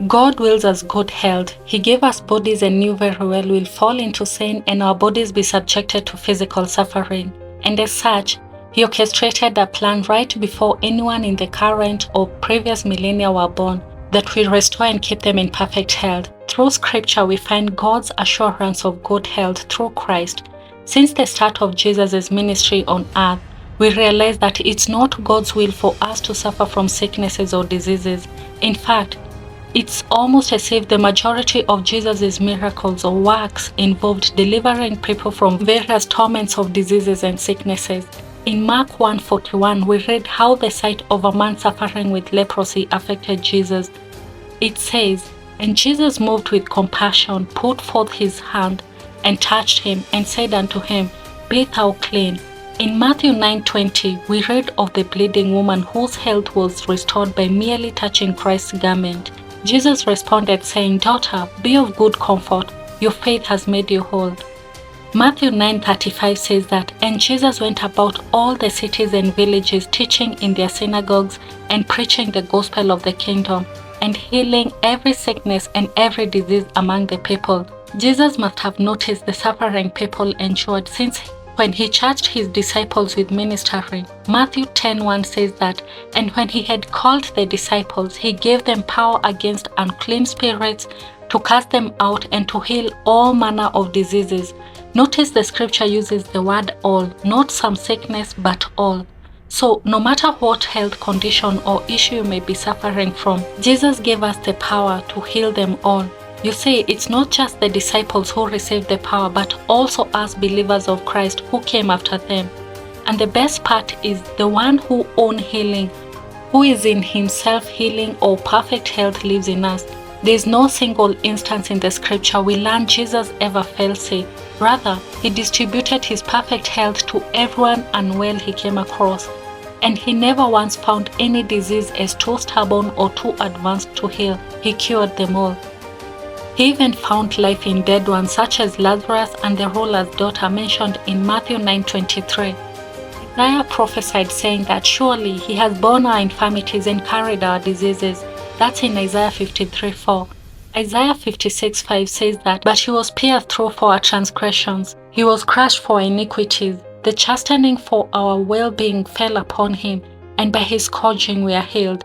God wills us good health. He gave us bodies and knew very well we'll fall into sin and our bodies be subjected to physical suffering. And as such, He orchestrated a plan right before anyone in the current or previous millennia were born that will restore and keep them in perfect health. Through Scripture, we find God's assurance of good health through Christ. Since the start of Jesus' ministry on earth, we realize that it's not God's will for us to suffer from sicknesses or diseases. In fact, it's almost as if the majority of Jesus' miracles or works involved delivering people from various torments of diseases and sicknesses. In Mark 1:41, we read how the sight of a man suffering with leprosy affected Jesus. It says, "And Jesus, moved with compassion, put forth his hand and touched him, and said unto him, Be thou clean." In Matthew 9:20, we read of the bleeding woman whose health was restored by merely touching Christ's garment. Jesus responded saying, "Daughter, be of good comfort, your faith has made you whole." Matthew 9:35 says that, "And Jesus went about all the cities and villages, teaching in their synagogues and preaching the gospel of the kingdom, and healing every sickness and every disease among the people." Jesus must have noticed the suffering people endured, since when he charged his disciples with ministering, Matthew 10:1 says that, "And when he had called the disciples, he gave them power against unclean spirits to cast them out and to heal all manner of diseases." Notice the scripture uses the word all, not some sickness, but all. So no matter what health condition or issue you may be suffering from, Jesus gave us the power to heal them all. You see, it's not just the disciples who received the power, but also us believers of Christ who came after them. And the best part is the one who owns healing, who is in himself healing or perfect health, lives in us. There is no single instance in the scripture we learn Jesus ever fell sick. Rather, he distributed his perfect health to everyone unwell he came across. And he never once found any disease as too stubborn or too advanced to heal. He cured them all. He even found life in dead ones such as Lazarus and the ruler's daughter mentioned in Matthew 9:23. Isaiah prophesied saying that surely he has borne our infirmities and carried our diseases. That's in Isaiah 53:4. Isaiah 56:5 says that, "But he was pierced through for our transgressions, he was crushed for our iniquities. The chastening for our well-being fell upon him, and by his scourging we are healed."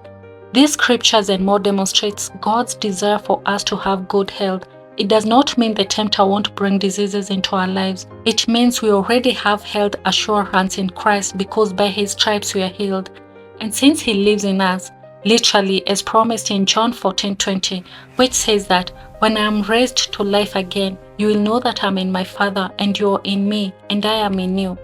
These scriptures and more demonstrates God's desire for us to have good health. It does not mean the tempter won't bring diseases into our lives. It means we already have health assurance in Christ because by his stripes we are healed. And since he lives in us, literally as promised in John 14:20, which says that, "When I am raised to life again, you will know that I am in my Father, and you are in me, and I am in you."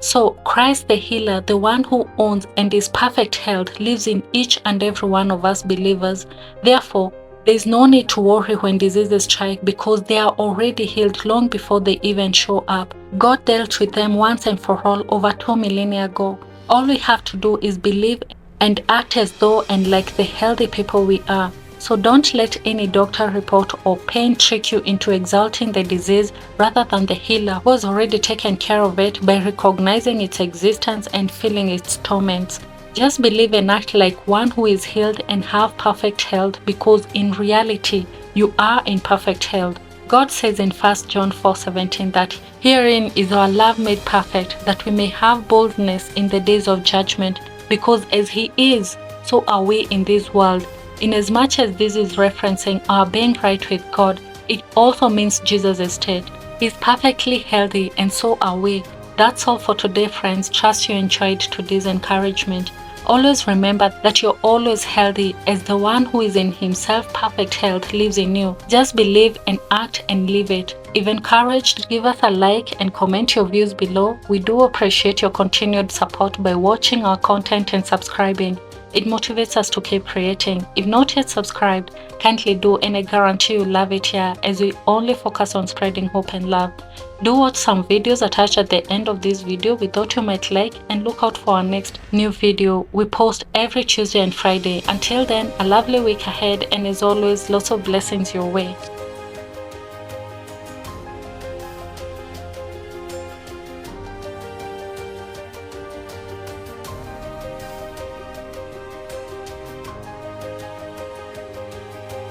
So Christ the healer, the one who owns and is perfect health, lives in each and every one of us believers. Therefore, there is no need to worry when diseases strike because they are already healed long before they even show up. God dealt with them once and for all over 2 millennia ago. All we have to do is believe and act as though and like the healthy people we are. So don't let any doctor report or pain trick you into exalting the disease rather than the healer who has already taken care of it by recognizing its existence and feeling its torments. Just believe and act like one who is healed and have perfect health, because in reality, you are in perfect health. God says in 1 John 4:17 that, "Herein is our love made perfect, that we may have boldness in the days of judgment, because as he is, so are we in this world." Inasmuch as this is referencing our being right with God, it also means Jesus' state. He's perfectly healthy and so are we. That's all for today, friends. Trust you enjoyed today's encouragement. Always remember that you're always healthy as the one who is in himself perfect health lives in you. Just believe and act and live it. If encouraged, give us a like and comment your views below. We do appreciate your continued support by watching our content and subscribing. It motivates us to keep creating. If not yet subscribed, kindly do, and I guarantee you'll love it here as we only focus on spreading hope and love. Do watch some videos attached at the end of this video we thought you might like, and look out for our next new video. We post every Tuesday and Friday. Until then, a lovely week ahead, and as always, lots of blessings your way.